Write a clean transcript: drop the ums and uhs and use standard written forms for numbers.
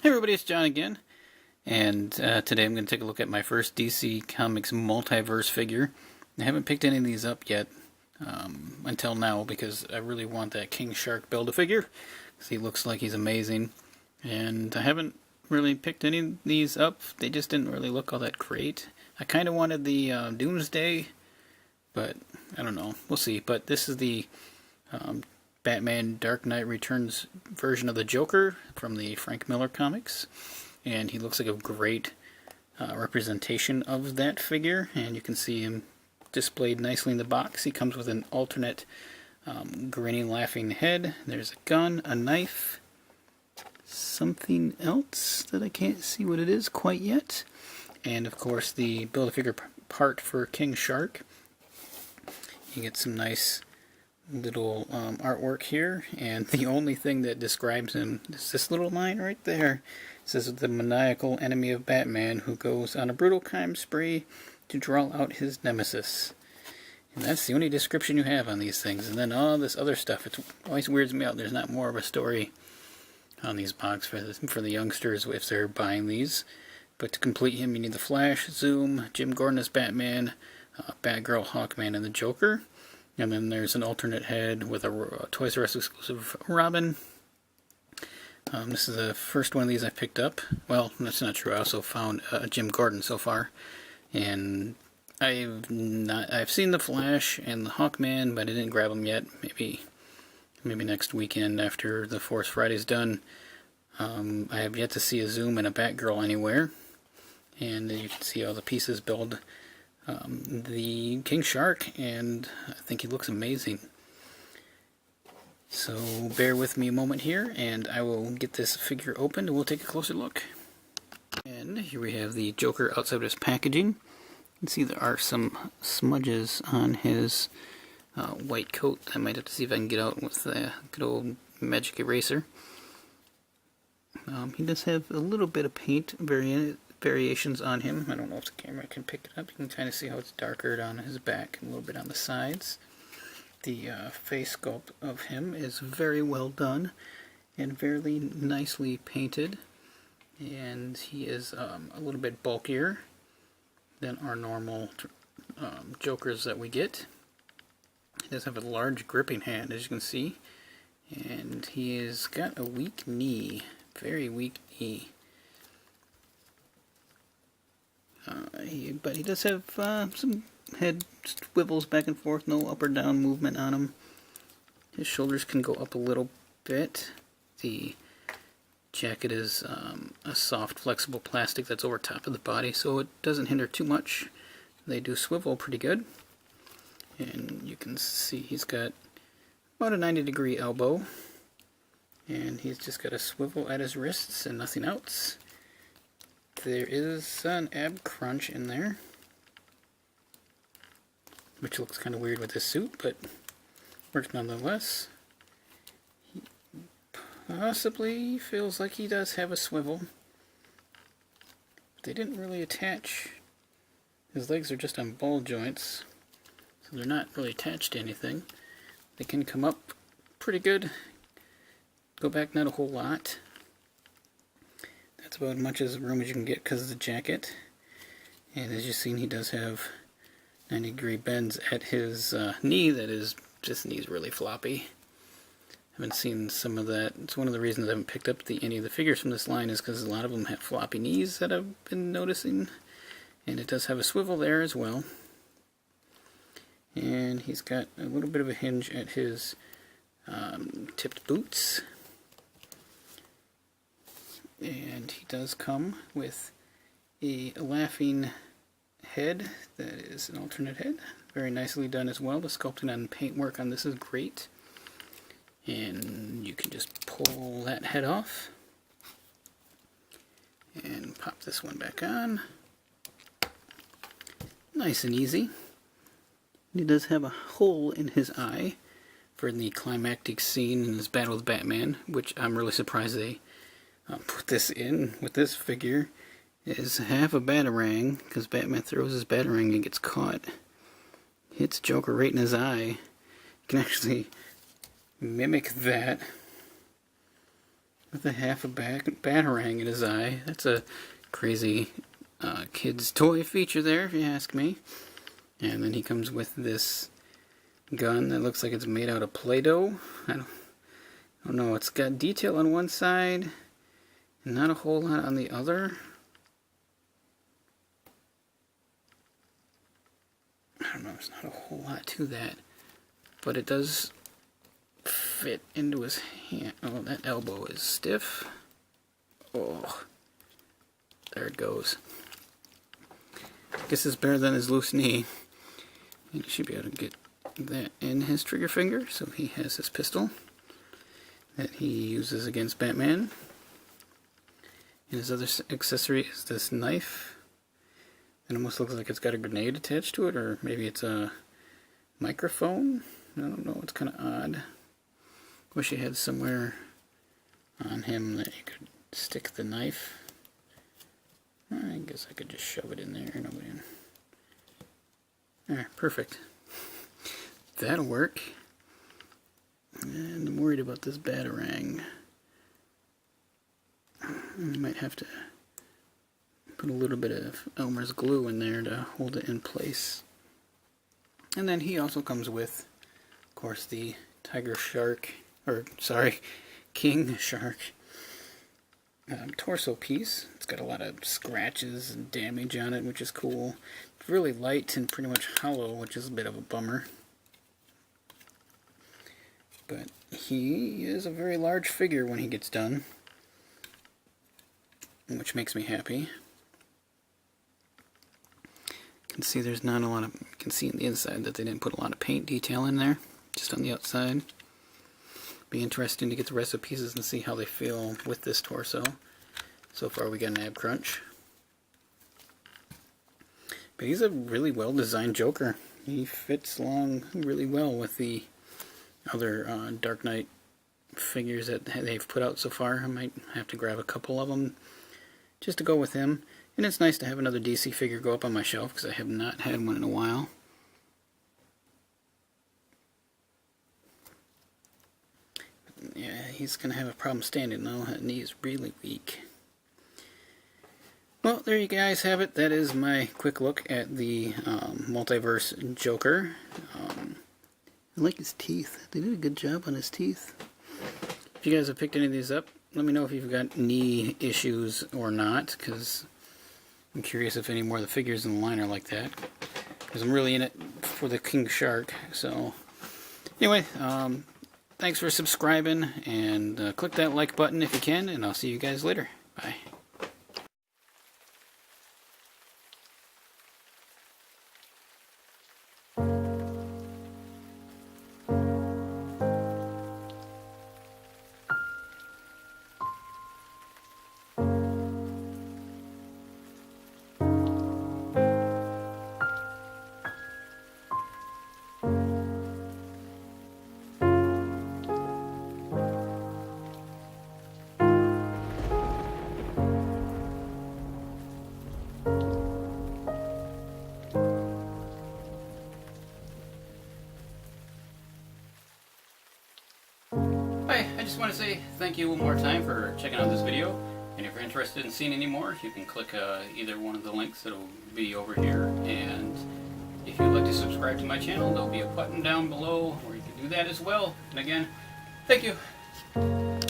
Hey everybody, it's John again, and today I'm going to take a look at my first DC Comics Multiverse figure. I haven't picked any of these up yet until now because I really want that King Shark Build-A-Figure because he looks like he's amazing, and I haven't really picked any of these up. They just didn't really look all that great. I kind of wanted the Doomsday, but I don't know. We'll see. But this is the Batman Dark Knight Returns version of the Joker from the Frank Miller comics, and he looks like a great representation of that figure, and you can see him displayed nicely in the box. He comes with an alternate grinning, laughing head. There's a gun, a knife, something else that I can't see what it is quite yet, and of course the Build-A-Figure part for King Shark. You get some nice little artwork here, and the only thing that describes him is this little line right there. It says, the maniacal enemy of Batman who goes on a brutal crime spree to draw out his nemesis. And that's the only description you have on these things. And then all this other stuff, it always weirds me out. There's not more of a story on these boxes for the youngsters if they're buying these. But to complete him, you need the Flash, Zoom, Jim Gordon as Batman, Batgirl, Hawkman, and the Joker. And then there's an alternate head with a Toys R Us exclusive Robin. This is the first one of these I picked up. Well, that's not true. I also found Jim Gordon so far, and I've seen the Flash and the Hawkman, but I didn't grab them yet. Maybe next weekend after the Force Friday's done. I have yet to see a Zoom and a Batgirl anywhere, and you can see all the pieces build the King Shark, and I think he looks amazing. So bear with me a moment here, and I will get this figure opened and we'll take a closer look. And here we have the Joker outside of his packaging. You can see there are some smudges on his white coat. I might have to see if I can get out with a good old magic eraser. He does have a little bit of paint variations on him. I don't know if the camera can pick it up. You can kind of see how it's darker on his back and a little bit on the sides. The face sculpt of him is very well done and very nicely painted, and he is a little bit bulkier than our normal Jokers that we get. He does have a large gripping hand, as you can see, and he has got a weak knee, very weak knee. But he does have some head swivels back and forth, no up or down movement on him. His shoulders can go up a little bit. The jacket is a soft, flexible plastic that's over top of the body, so it doesn't hinder too much. They do swivel pretty good. And you can see he's got about a 90-degree elbow. And he's just got a swivel at his wrists and nothing else. There is an ab crunch in there, which looks kind of weird with this suit, but works nonetheless. He possibly feels like he does have a swivel. They didn't really attach. His legs are just on ball joints, so they're not really attached to anything. They can come up pretty good, go back not a whole lot. That's about as much as room as you can get because of the jacket. And as you've seen, he does have 90-degree bends at his knee. That is, this knee's really floppy. I haven't seen some of that. It's one of the reasons I haven't picked up any of the figures from this line, is because a lot of them have floppy knees that I've been noticing. And it does have a swivel there as well. And he's got a little bit of a hinge at his tipped boots. And he does come with a laughing head that is an alternate head. Very nicely done as well. The sculpting and paintwork on this is great. And you can just pull that head off and pop this one back on. Nice and easy. He does have a hole in his eye for the climactic scene in his battle with Batman, which I'm really surprised they put this in with this figure. Is half a batarang, because Batman throws his batarang and gets caught. Hits Joker right in his eye. You can actually mimic that with a half a batarang in his eye. That's a crazy kid's toy feature there, if you ask me. And then he comes with this gun that looks like it's made out of Play-Doh. I don't know. It's got detail on one side and not a whole lot on the other. I don't know. There's not a whole lot to that, but it does fit into his hand. Oh, that elbow is stiff. Oh, there it goes. I guess it's better than his loose knee. And you should be able to get that in his trigger finger. So he has his pistol that he uses against Batman. And his other accessory is this knife. It almost looks like it's got a grenade attached to it, or maybe it's a microphone. I don't know. It's kind of odd. Wish he had somewhere on him that you could stick the knife. I guess I could just shove it in there. Nobody. There, perfect. That'll work. And I'm worried about this batarang. I might have to put a little bit of Elmer's glue in there to hold it in place. And then he also comes with, of course, the king shark torso piece. It's got a lot of scratches and damage on it, which is cool. It's really light and pretty much hollow, which is a bit of a bummer. But he is a very large figure when he gets done, which makes me happy. You can see there's not a lot of, you can see in the inside that they didn't put a lot of paint detail in there, just on the outside. Be interesting to get the rest of the pieces and see how they feel with this torso. So far we got an ab crunch. But he's a really well designed Joker. He fits along really well with the other Dark Knight figures that they've put out so far. I might have to grab a couple of them just to go with him. And it's nice to have another DC figure go up on my shelf, because I have not had one in a while. Yeah, he's going to have a problem standing though. That knee is really weak. Well, there you guys have it. That is my quick look at the Multiverse Joker. I like his teeth. They did a good job on his teeth. If you guys have picked any of these up, let me know if you've got knee issues or not, because I'm curious if any more of the figures in the line are like that. Because I'm really in it for the King Shark. So, anyway, thanks for subscribing, and click that like button if you can, and I'll see you guys later. Bye. Hi, I just want to say thank you one more time for checking out this video, and if you're interested in seeing any more, you can click either one of the links that will be over here, and if you'd like to subscribe to my channel, there'll be a button down below where you can do that as well. And again, thank you.